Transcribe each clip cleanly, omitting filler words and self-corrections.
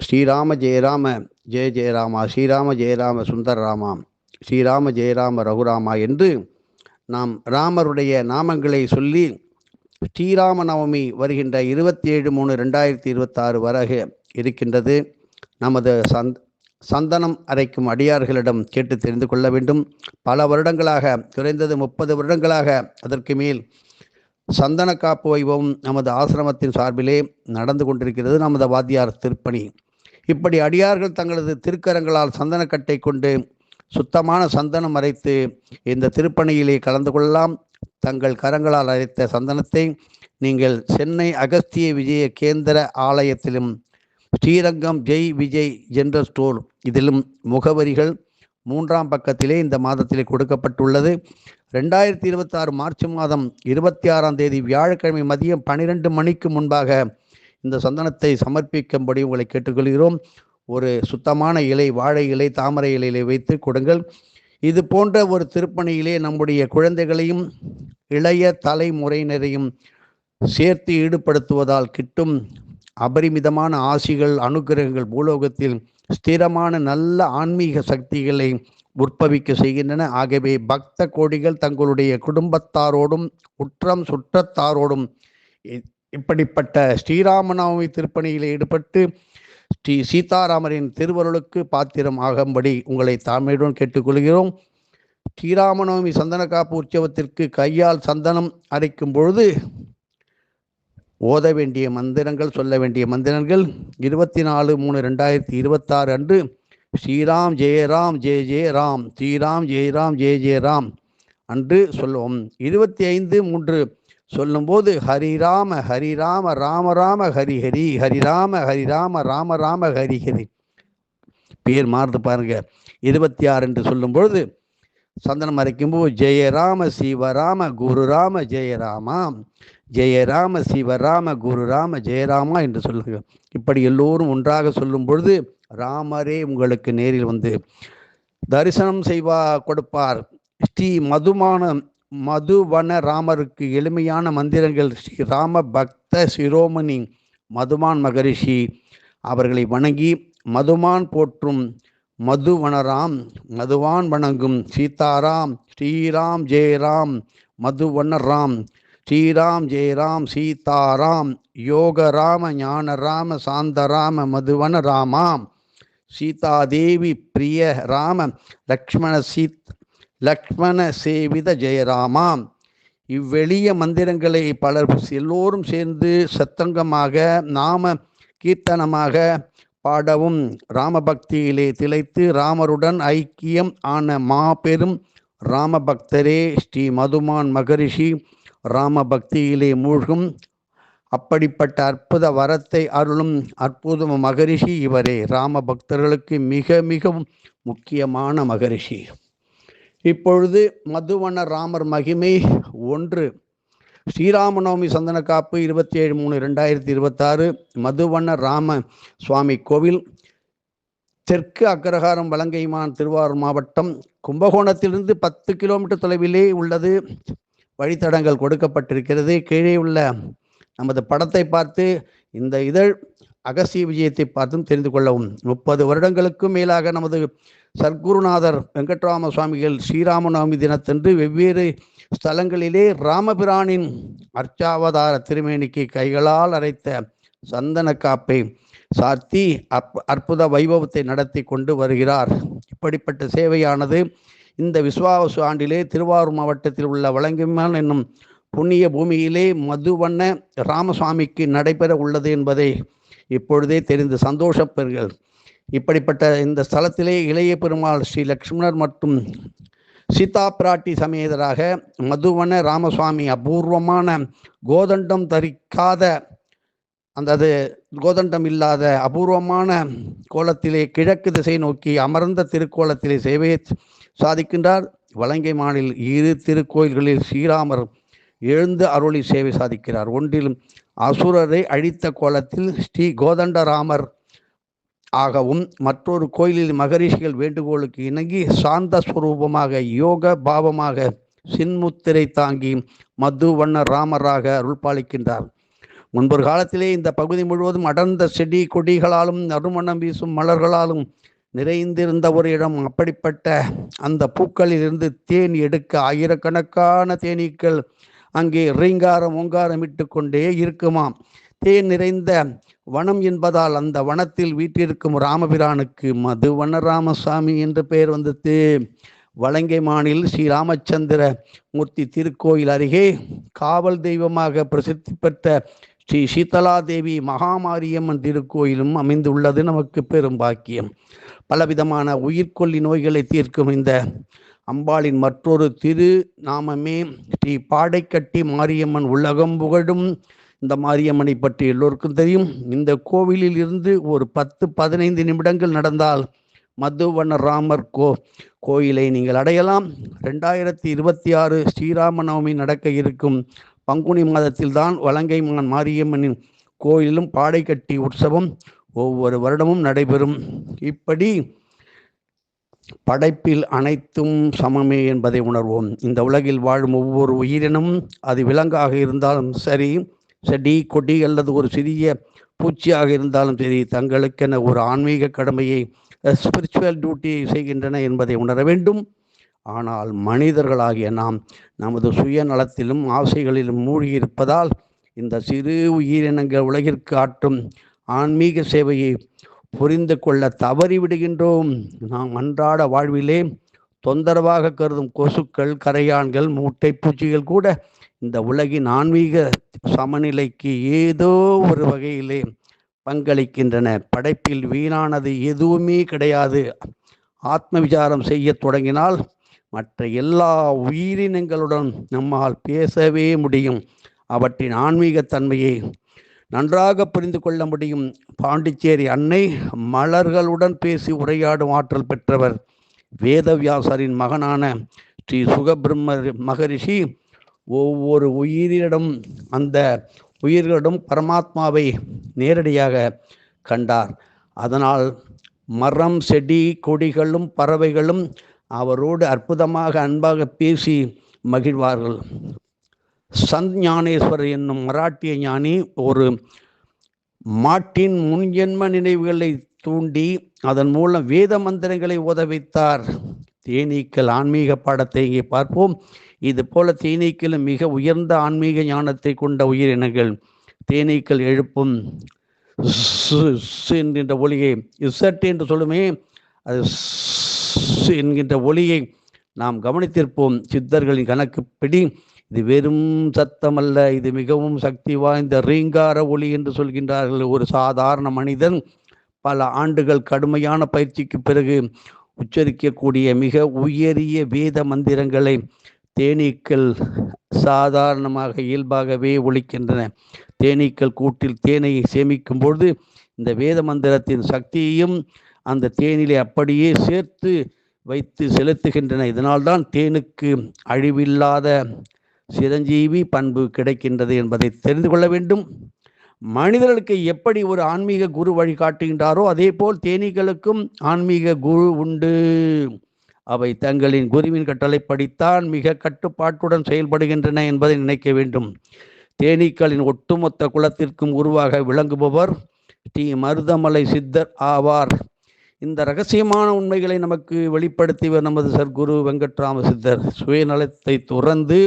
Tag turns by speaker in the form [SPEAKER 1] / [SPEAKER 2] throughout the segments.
[SPEAKER 1] ஸ்ரீராம ஜெயராம ஜெய ஜெயராமா, ஸ்ரீராம ஜெயராம சுந்தர ராமா, ஸ்ரீராம ஜெயராம ரகுராமா என்று நாம் ராமருடைய நாமங்களை சொல்லி ஸ்ரீராம நவமி வருகின்ற 27/3/2026 வரை இருக்கின்றது. நமது சந்தனம் அரைக்கும் அடியார்களிடம் கேட்டு தெரிந்து கொள்ள வேண்டும். பல வருடங்களாக, குறைந்தது 30 வருடங்களாக அதற்கு மேல் சந்தன காப்பு வைபவம் நமது ஆசிரமத்தின் சார்பிலே நடந்து கொண்டிருக்கிறது. நமது வாத்தியார் திருப்பணி. இப்படி அடியார்கள் தங்களது திருக்கரங்களால் சந்தனக்கட்டை கொண்டு சுத்தமான சந்தனம் அரைத்து இந்த திருப்பணியிலே கலந்து கொள்ளலாம். தங்கள் கரங்களால் அரைத்த சந்தனத்தை நீங்கள் சென்னை அகஸ்திய விஜய கேந்திர ஆலயத்திலும் ஸ்ரீரங்கம் ஜெய் விஜய் ஜெனரல் ஸ்டோர் இதிலும் முகவரிகள் 3ஆம் பக்கத்திலே இந்த மாதத்திலே கொடுக்கப்பட்டுள்ளது. 2026 மார்ச் மாதம் 26ஆம் தேதி வியாழக்கிழமை மதியம் 12 மணிக்கு முன்பாக இந்த சந்தனத்தை சமர்ப்பிக்கும்படி உங்களை கேட்டுக்கொள்கிறோம். ஒரு சுத்தமான இலை, வாழை இலை, தாமரை இலையிலே வைத்து கொடுங்கள். இது போன்ற ஒரு திருப்பணியிலே நம்முடைய குழந்தைகளையும் இளைய தலைமுறையினரையும் சேர்த்து ஈடுபடுத்துவதால் கிட்டும் அபரிமிதமான ஆசிகள், அனுகிரகங்கள் பூலோகத்தில் ஸ்திரமான நல்ல ஆன்மீக சக்திகளை உற்பவிக்க செய்கின்றன. ஆகவே பக்த கோடிகள் தங்களுடைய குடும்பத்தாரோடும் உற்றம் சுற்றத்தாரோடும் இப்படிப்பட்ட ஸ்ரீராமநவமி திருப்பணியில் ஈடுபட்டு ஸ்ரீ சீதாராமரின் திருவருளுக்கு பாத்திரம் ஆகும்படி உங்களை தாழ்மையுடன் கேட்டுக்கொள்கிறோம். ஸ்ரீராமநவமி சந்தன காப்பு உற்சவத்திற்கு கையால் சந்தனம் அரைக்கும் பொழுது ஓத வேண்டிய மந்திரங்கள், சொல்ல வேண்டிய மந்திரங்கள் 24/3/2026 அன்று ஸ்ரீராம் ஜெயராம் ஜெய ஜெய ராம், ஸ்ரீராம் ஜெயராம் ஜெய ஜெய ராம் அன்று சொல்லுவோம். 25/3 சொல்லும்போது ஹரிராம ஹரிராம ராம ராம ஹரி ஹரி, ஹரிராம ஹரிராம ராம ராம ஹரி ஹரி. பேர் மாறுது பாருங்க. 26 என்று சொல்லும் பொழுது சந்தனம் அரைக்கும்போது ஜெயராம சிவராம குருராம ஜெயராமா, ஜெயராம சிவராம குருராம ஜெயராமா என்று சொல்லுங்க. இப்படி எல்லோரும் ஒன்றாக சொல்லும் பொழுது ராமரே உங்களுக்கு நேரில் வந்து தரிசனம் கொடுப்பார். ஸ்ரீ மதுவன ராமருக்கு எளிமையான மந்திரங்கள் ஸ்ரீ ராம பக்த சிரோமணி மதுமான் மகரிஷி அவர்களை வணங்கி மதுமான் போற்றும் மதுவனராம், மதுவான் வணங்கும் சீதாராம், ஸ்ரீராம் ஜெயராம் மதுவனராம், ஸ்ரீராம் ஜெயராம் சீதாராம், யோகராம ஞானராம சாந்தராம மதுவன ராமாம், சீதாதேவி பிரிய ராம லக்ஷ்மண சேவித ஜெயராமாம். இவ்வெளிய மந்திரங்களை எல்லோரும் சேர்ந்து சத்தங்கமாக நாம கீர்த்தனமாக பாடவும் ராமபக்தியிலே திளைத்து ராமருடன் ஐக்கியம் ஆன மாபெரும் ராமபக்தரே ஸ்ரீ மதுமான் மகரிஷி ராமபக்தியிலே மூழ்கும் அப்படிப்பட்ட அற்புத வரத்தை அருளும் அற்புத மகரிஷி இவரே. ராம பக்தர்களுக்கு மிக மிகவும் முக்கியமான மகரிஷி. இப்பொழுது மதுவன ராமர் மகிமை 1. ஸ்ரீராமநவமி சந்தன காப்பு 27/3/2026 மதுவன ராம சுவாமி கோவில், தெற்கு அக்ரஹாரம், வலங்கைமான், திருவாரூர் மாவட்டம். கும்பகோணத்திலிருந்து 10 கிலோமீட்டர் தொலைவிலே உள்ளது. வழித்தடங்கள் கொடுக்கப்பட்டிருக்கிறது. கீழே உள்ள நமது படத்தை பார்த்து இந்த இதழ் அகஸ்திய விஜயத்தை பார்த்தும் தெரிந்து கொள்ளவும். 30 வருடங்களுக்கும் மேலாக நமது சர்க்குருநாதர் வெங்கட்ராம சுவாமிகள் ஸ்ரீராமநவமி தினத்தன்று வெவ்வேறு ஸ்தலங்களிலே ராமபிரானின் அர்ச்சாவதார திருமேனிக்கு கைகளால் அரைத்த சந்தன காப்பை சார்த்தி அற்புத வைபவத்தை நடத்தி கொண்டு வருகிறார். இப்படிப்பட்ட சேவையானது இந்த விஸ்வாவசு ஆண்டிலே திருவாரூர் மாவட்டத்தில் உள்ள வலங்கைமான் என்னும் புண்ணிய பூமியிலே மதுவண்ண ராமசுவாமிக்கு நடைபெற உள்ளது என்பதை இப்பொழுதே தெரிந்து சந்தோஷப்பெறுங்கள். இப்படிப்பட்ட இந்த ஸ்தலத்திலே இளைய பெருமாள் ஸ்ரீ லக்ஷ்மணர் மற்றும் சீதா பிராட்டி சமேதராக மதுவன ராமசுவாமி அபூர்வமான கோதண்டம் தரிக்காத அது கோதண்டம் இல்லாத அபூர்வமான கோலத்திலே கிழக்கு திசை நோக்கி அமர்ந்த திருக்கோலத்திலே சேவையை சாதிக்கின்றார். வலங்கைமானில் 2 திருக்கோயில்களில் ஸ்ரீராமர் எழுந்து அருளி சேவை சாதிக்கிறார். ஒன்றில் அசுரரை அழித்த கோலத்தில் ஸ்ரீ கோதண்டராமர் ஆகவும், மற்றொரு கோயிலில் மகரிஷிகள் வேண்டுகோளுக்கு இணங்கி சாந்த ஸ்வரூபமாக யோக பாவமாக சின்முத்திரை தாங்கி மதுவண்ண ராமராக அருள்பாலிக்கின்றார். முன்பொரு காலத்திலே இந்த பகுதி முழுவதும் அடர்ந்த செடி கொடிகளாலும் நறுமணம் வீசும் மலர்களாலும் நிறைந்திருந்த ஒரு இடம். அப்படிப்பட்ட அந்த பூக்களில் இருந்து தேன் எடுக்க ஆயிரக்கணக்கான தேனீக்கள் அங்கே ரீங்காரம் ஓங்காரமிட்டு கொண்டே இருக்குமாம். தேன் நிறைந்த வனம் என்பதால் அந்த வனத்தில் வீட்டிற்கும் ராமபிரானுக்கு மதுவன ராமசாமி என்று பெயர் வந்தது. வலங்கை மாநில ஸ்ரீ ராமச்சந்திர மூர்த்தி திருக்கோயில் அருகே காவல் தெய்வமாக பிரசித்தி பெற்ற ஸ்ரீ சீதலா தேவி மகாமாரியம்மன் திருக்கோயிலும் அமைந்துள்ளது நமக்கு பெரும் பாக்கியம். பலவிதமான உயிர்கொல்லி நோய்களை தீர்க்கும் இந்த அம்பாளின் மற்றொரு திரு நாமமே ஸ்ரீ பாடைக்கட்டி மாரியம்மன். உலகம் புகழும் இந்த மாரியம்மனை பற்றி எல்லோருக்கும் தெரியும். இந்த கோவிலில் இருந்து ஒரு 10-15 நிமிடங்கள் நடந்தால் மதுவன ராமர் கோயிலை நீங்கள் அடையலாம். 2026 ஸ்ரீராம நவமி நடக்க இருக்கும் பங்குனி மாதத்தில் தான் வலங்கைமான் மாரியம்மனின் கோயிலும் பாடைக்கட்டி உற்சவம் ஒவ்வொரு வருடமும் நடைபெறும். இப்படி படைப்பில் அனைத்தும் சமமே என்பதை உணர்வோம். இந்த உலகில் வாழும் ஒவ்வொரு உயிரினும் அது விலங்காக இருந்தாலும் சரி, செடி கொடி அல்லது ஒரு சிறிய பூச்சியாக இருந்தாலும் சரி, தங்களுக்கென ஒரு ஆன்மீக கடமையை ஸ்பிரிச்சுவல் டியூட்டியை செய்கின்றன என்பதை உணர வேண்டும். ஆனால் மனிதர்களாகிய நாம் நமது சுயநலத்திலும் ஆசைகளிலும் மூழ்கியிருப்பதால் இந்த சிறு உயிரினங்கள் உலகிற்கு ஆற்றும் ஆன்மீக சேவையை புரிந்து கொள்ள தவறிவிடுகின்றோம். நாம் அன்றாட வாழ்விலே தொந்தரவாக கருதும் கொசுக்கள், கரையான்கள், மூட்டை பூச்சிகள் கூட இந்த உலகின் ஆன்மீக சமநிலைக்கு ஏதோ ஒரு வகையிலே பங்களிக்கின்றன. படைப்பில் வீணானது எதுவுமே கிடையாது. ஆத்ம விசாரம் செய்ய தொடங்கினால் மற்ற எல்லா உயிரினங்களுடன் நம்மால் பேசவே முடியும். அவற்றின் ஆன்மீகத்தன்மையை நன்றாக புரிந்து கொள்ள முடியும். பாண்டிச்சேரி அன்னை மலர்களுடன் பேசி உரையாடும் ஆற்றல் பெற்றவர். வேதவியாசரின் மகனான ஸ்ரீ சுகபிரம்ம மகரிஷி ஒவ்வொரு அந்த உயிர்களிடம் பரமாத்மாவை நேரடியாக கண்டார். அதனால் மரம், செடி, கொடிகளும் பறவைகளும் அவரோடு அற்புதமாக அன்பாக பேசி மகிழ்வார்கள். சந்த் ஞானேஸ்வரர் என்னும் மராட்டிய ஞானி ஒரு மாட்டின் முன்ஜென்ம நினைவுகளை தூண்டி அதன் மூலம் வேத மந்திரங்களை ஓத வைத்தார். தேனீக்கள் ஆன்மீக பாடத்தை இங்கே பார்ப்போம். இது போல தேனீக்களும் மிக உயர்ந்த ஆன்மீக ஞானத்தை கொண்ட உயிரினங்கள். தேனீக்கள் எழுப்பும் என்கின்ற ஒளியை இசட் என்று சொல்லுமே, அது என்கின்ற ஒளியை நாம் கவனித்திருப்போம். சித்தர்களின் கணக்குப்படி இது வெறும் சத்தம் அல்ல, இது மிகவும் சக்தி வாய்ந்த ரீங்கார ஒளி என்று சொல்கின்றார்கள். ஒரு சாதாரண மனிதன் பல ஆண்டுகள் கடுமையான பயிற்சிக்கு பிறகு உச்சரிக்கக்கூடிய மிக உயரிய வேத மந்திரங்களை தேனீக்கள் சாதாரணமாக இயல்பாகவே ஒலிக்கின்றன. தேனீக்கள் கூட்டில் தேனை சேமிக்கும் பொழுது இந்த வேத மந்திரத்தின் சக்தியையும் அந்த தேனிலே அப்படியே சேர்த்து வைத்து செலுத்துகின்றன. இதனால்தான் தேனுக்கு அழிவில்லாத சிரஞ்சீவி பண்பு கிடைக்கின்றது என்பதை தெரிந்து கொள்ள வேண்டும். மனிதர்களுக்கு எப்படி ஒரு ஆன்மீக குரு வழிகாட்டுகின்றாரோ அதே போல் தேனீக்களுக்கும் ஆன்மீக குரு உண்டு. அவை தங்களின் குருவின் கட்டளைப்படித்தான் மிக கட்டுப்பாட்டுடன் செயல்படுகின்றன என்பதை நினைக்க வேண்டும். தேனீக்களின் ஒட்டுமொத்த குலத்திற்கும் உருவாக விளங்குபவர் ஸ்ரீ மருதமலை சித்தர் ஆவார். இந்த ரகசியமான உண்மைகளை நமக்கு வெளிப்படுத்தியவர் நமது சர்க்குரு வெங்கட்ராம சித்தர். சுயநலத்தை துறந்து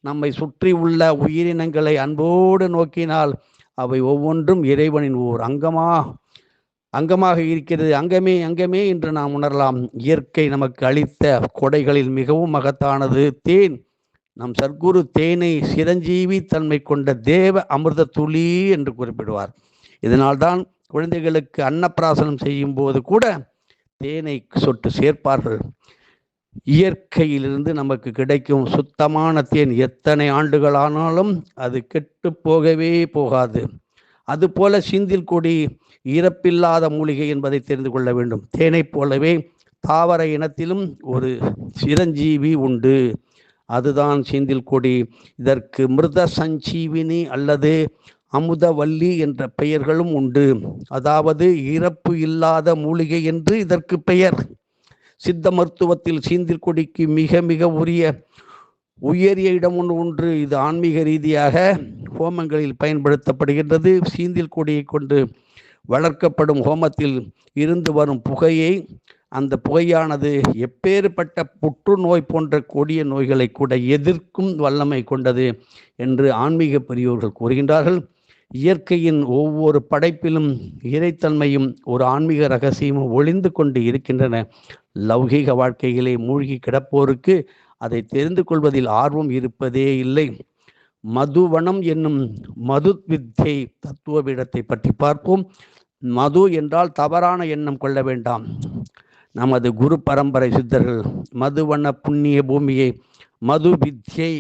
[SPEAKER 1] நம்மை சுற்றி உள்ள உயிரினங்களை அன்போடு நோக்கினால் அவை ஒவ்வொன்றும் இறைவனின் ஓர் அங்கமாக இருக்கிறது. அங்கமே என்று நாம் உணரலாம். இயற்கை நமக்கு அளித்த கொடைகளில் மிகவும் மகத்தானது தேன். நம் சர்க்குரு தேனை சிரஞ்சீவி தன்மை கொண்ட தேவ அமிர்த துளி என்று குறிப்பிடுவார். இதனால்தான் குழந்தைகளுக்கு அன்னப்பிராசனம் செய்யும் போது கூட தேனை சொட்டு சேர்ப்பார்கள். இயற்கையிலிருந்து நமக்கு கிடைக்கும் சுத்தமான தேன் எத்தனை ஆண்டுகளானாலும் அது கெட்டு போகவே போகாது. அதுபோல சீந்தில் கொடி இறப்பில்லாத மூலிகை என்பதை தெரிந்து கொள்ள வேண்டும். தேனை போலவே தாவர இனத்திலும் ஒரு சிரஞ்சீவி உண்டு, அதுதான் சீந்தில் கொடி. இதற்கு மிருத சஞ்சீவினி அல்லது அமுதவல்லி என்ற பெயர்களும் உண்டு. அதாவது இறப்பு இல்லாத மூலிகை என்று இதற்கு பெயர். சித்த மருத்துவத்தில் சீந்தில் கொடிக்கு மிக மிக உரிய உயரிய இடம் ஒன்று இது ஆன்மீக ரீதியாக ஹோமங்களில் பயன்படுத்தப்படுகின்றது. சீந்தில் கொடியை கொண்டு வளர்க்கப்படும் ஹோமத்தில் இருந்து வரும் புகையை, அந்த புகையானது எப்பேற்பட்ட புற்றுநோய் போன்ற கொடிய நோய்களை கூட எதிர்க்கும் வல்லமை கொண்டது என்று ஆன்மீக பெரியோர்கள் கூறுகின்றார்கள். இயற்கையின் ஒவ்வொரு படைப்பிலும் இறைத்தன்மையும் ஒரு ஆன்மீக ரகசியமும் ஒளிந்து கொண்டு இருக்கின்றன. லௌகீக வாழ்க்கையிலே மூழ்கி கிடப்போருக்கு அதை தெரிந்து கொள்வதில் ஆர்வம் இருப்பதே இல்லை. மதுவனம் என்னும் மது வித்தை தத்துவ பீடத்தை பற்றி பார்ப்போம். மது என்றால் தவறான எண்ணம் கொள்ள வேண்டாம். நமது குரு பரம்பரை சித்தர்கள் மதுவன புண்ணிய பூமியை மது வித்யை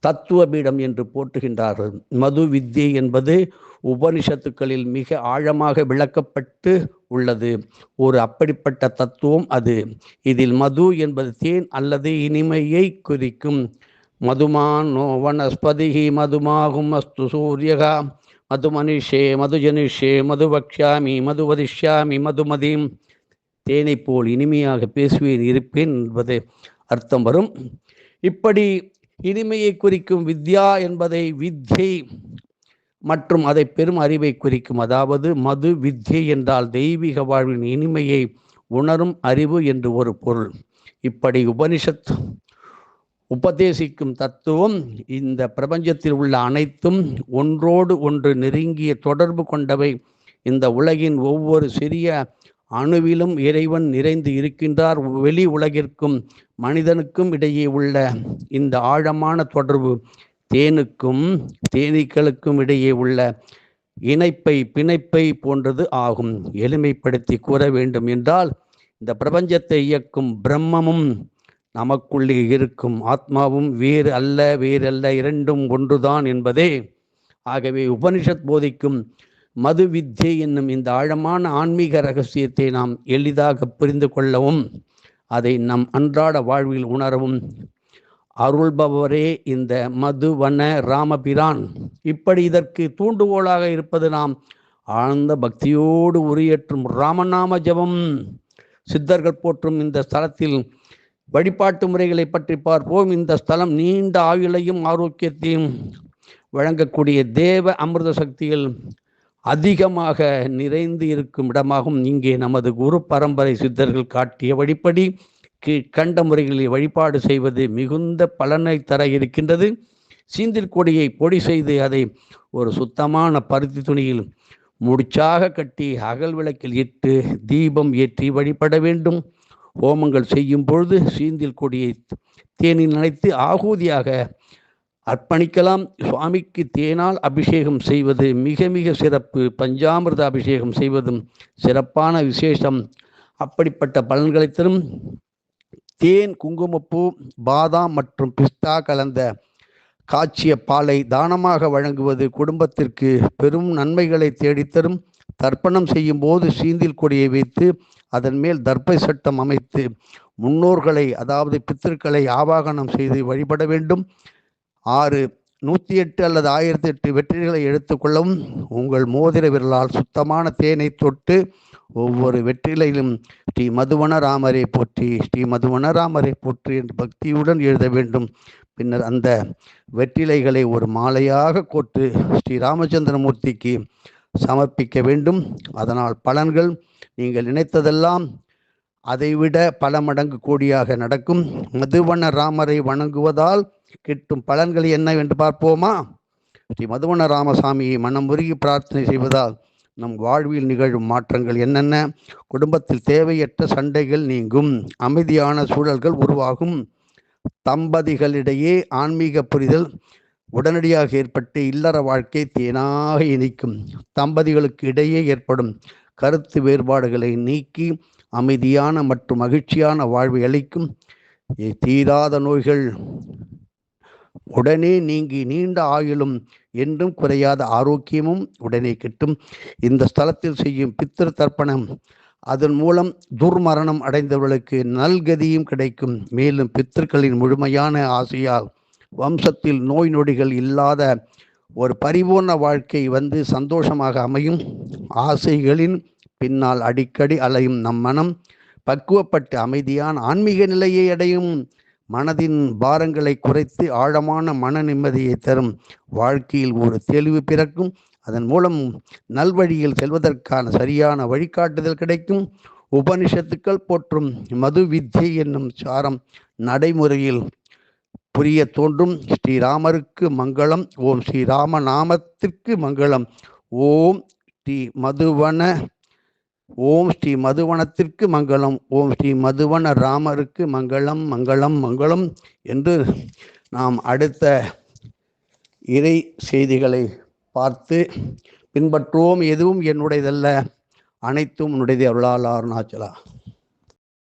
[SPEAKER 1] தத்துவ பீடம் என்று போற்றுகின்றார்கள். மது வித்யை என்பது உபனிஷத்துக்களில் மிக ஆழமாக விளக்கப்பட்டு உள்ளது. ஒரு அப்படிப்பட்ட தத்துவம் அது. இதில் மது என்பது தேன் அல்லது இனிமையை குறிக்கும். மதுமானோ வனஸ்பதிகி மதுமாகும் அஸ்து சூரியகா மதுமனிஷே மதுஜனிஷே மதுபக்ஷாமி மதுவதிஷ்யாமி மதுமதியும். தேனை போல் இனிமையாக பேசுவேன் இருப்பேன் என்பது அர்த்தம் வரும். இப்படி இனிமையை குறிக்கும் வித்யா என்பதை வித்யை மற்றும் அதை பெரும் அறிவை குறிக்கும். அதாவது மது வித்யை என்றால் தெய்வீக வாழ்வின் இனிமையை உணரும் அறிவு என்று ஒரு பொருள். இப்படி உபனிஷத் உபதேசிக்கும் தத்துவம் இந்த பிரபஞ்சத்தில் உள்ள அனைத்தும் ஒன்றோடு ஒன்று நெருங்கிய தொடர்பு கொண்டவை. இந்த உலகின் ஒவ்வொரு சிறிய அணுவிலும் இறைவன் நிறைந்து இருக்கின்றார். வெளி உலகிற்கும் மனிதனுக்கும் இடையே உள்ள இந்த ஆழமான தொடர்பு தேனுக்கும் தேனீக்களுக்கும் இடையே உள்ள இணைப்பை பிணைப்பை போன்றது ஆகும். எளிமைப்படுத்தி கூற வேண்டும் என்றால் இந்த பிரபஞ்சத்தை இயக்கும் பிரம்மமும் நமக்குள்ளே இருக்கும் ஆத்மாவும் வேறல்ல, இரண்டும் ஒன்றுதான் என்பதே. ஆகவே உபனிஷத் போதிக்கும் மது வித்யை என்னும் இந்த ஆழமான ஆன்மீக ரகசியத்தை நாம் எளிதாக புரிந்து கொள்ளவும் அதை நம் அன்றாட வாழ்வில் உணரவும் அருள்பவரே இந்த மதுவன ராமபிரான். இப்படி இதற்கு தூண்டுகோலாக இருப்பது நாம் ஆழ்ந்த பக்தியோடு உரியற்றும் ராமநாம ஜபம். சித்தர்கள் போற்றும் இந்த ஸ்தலத்தில் வழிபாட்டு முறைகளை பற்றி பார்ப்போம். இந்த ஸ்தலம் நீண்ட ஆயுளையும் ஆரோக்கியத்தையும் வழங்கக்கூடிய தேவ அமிர்த சக்திகள் அதிகமாக நிறைந்து இருக்கும் இடமாகும். இங்கே நமது குரு பரம்பரை சித்தர்கள் காட்டிய வழிப்படி கீழ்கண்ட முறைகளில் வழிபாடு செய்வது மிகுந்த பலனை தர இருக்கின்றது. சீந்தில் கொடியை பொடி செய்து அதை ஒரு சுத்தமான பருத்தி துணியில் முடிச்சாக கட்டி அகல் விளக்கில் இட்டு தீபம் ஏற்றி வழிபட வேண்டும். ஹோமங்கள் செய்யும் பொழுது சீந்தில் கொடியை தேனில் நனைத்து ஆகூதியாக அர்ப்பணிக்கலாம். சுவாமிக்கு தேனால் அபிஷேகம் செய்வது மிக மிக சிறப்பு. பஞ்சாமிர்த அபிஷேகம் செய்வதும் சிறப்பான விசேஷம். அப்படிப்பட்ட பலன்களை தரும். தேன், குங்குமப்பூ, பாதாம் மற்றும் பிஸ்தா கலந்த காய்ச்சிய பாலை தானமாக வழங்குவது குடும்பத்திற்கு பெரும் நன்மைகளை தேடித்தரும். தர்ப்பணம் செய்யும் போது சீந்தில் கொடியை வைத்து அதன் மேல் தர்ப்பை சட்டம் அமைத்து முன்னோர்களை அதாவது பித்திருக்களை ஆவாகனம் செய்து வழிபட வேண்டும். 6 108 அல்லது 1008 வெற்றிகளை எடுத்துக்கொள்ளவும். உங்கள் மோதிர விரலால் சுத்தமான தேனை தொட்டு ஒவ்வொரு வெற்றிலையிலும் ஸ்ரீ மதுவன ராமரை போற்றி, ஸ்ரீ மதுவன ராமரை போற்றி என்று பக்தியுடன் எழுத வேண்டும். பின்னர் அந்த வெற்றிலைகளை ஒரு மாலையாக கோர்த்து ஸ்ரீ ராமச்சந்திரமூர்த்திக்கு சமர்ப்பிக்க வேண்டும். அதனால் பலன்கள் நீங்கள் நினைத்ததெல்லாம் அதைவிட பல மடங்கு கோடியாக நடக்கும். மதுவன ராமரை வணங்குவதால் கிட்டும் பலன்கள் என்னவென்று பார்ப்போமா? ஸ்ரீ மதுவன ராமசாமியை மனம் உருகி பிரார்த்தனை செய்வதால் நம் வாழ்வில் நிகழும் மாற்றங்கள் என்னென்ன? குடும்பத்தில் தேவையற்ற சண்டைகள் நீங்கும், அமைதியான சூழல்கள் உருவாகும், தம்பதிகளிடையே ஆன்மீக புரிதல் உடனடியாக ஏற்பட்டு இல்லற வாழ்க்கை தேனாக இனிக்கும், தம்பதிகளுக்கு இடையே ஏற்படும் கருத்து வேறுபாடுகளை நீக்கி அமைதியான மற்றும் மகிழ்ச்சியான வாழ்வை அளிக்கும், தீராத நோய்கள் உடனே நீங்கி நீண்ட ஆயுளும் என்றும் குறையாத ஆரோக்கியமும் உடனே கிட்டும். இந்த ஸ்தலத்தில் செய்யும் பித்திரு தர்ப்பணம் அதன் மூலம் துர்மரணம் அடைந்தவர்களுக்கு நல்கதியும் கிடைக்கும். மேலும் பித்திருக்களின் முழுமையான ஆசையால் வம்சத்தில் நோய் நொடிகள் இல்லாத ஒரு பரிபூர்ண வாழ்க்கை வந்து சந்தோஷமாக அமையும். ஆசைகளின் பின்னால் அடிக்கடி அலையும் நம் மனம் பக்குவப்பட்டு அமைதியான ஆன்மீக நிலையை அடையும். மனதின் பாரங்களை குறைத்து ஆழமான மன நிம்மதியை தரும். வாழ்க்கையில் ஒரு தெளிவு பிறக்கும். அதன் மூலம் நல்வழியில் செல்வதற்கான சரியான வழிகாட்டுதல் கிடைக்கும். உபனிஷத்துக்கள் போற்றும் மது வித்யை என்னும் சாரம் நடைமுறையில் புரிய தோன்றும். ஸ்ரீராமருக்கு மங்களம். ஓம் ஸ்ரீராம நாமத்திற்கு மங்களம். ஓம் ஸ்ரீ மதுவன ஓம் ஸ்ரீ மதுவனத்திற்கு மங்களம். ஓம் ஸ்ரீ மதுவன ராமருக்கு மங்களம் மங்களம் மங்களம் என்று நாம் அடுத்த இறை செய்திகளை பார்த்து பின்பற்றுவோம். எதுவும் என்னுடையதல்ல, அனைத்தும் உன்னுடையது. அருளால் அருணாச்சலா.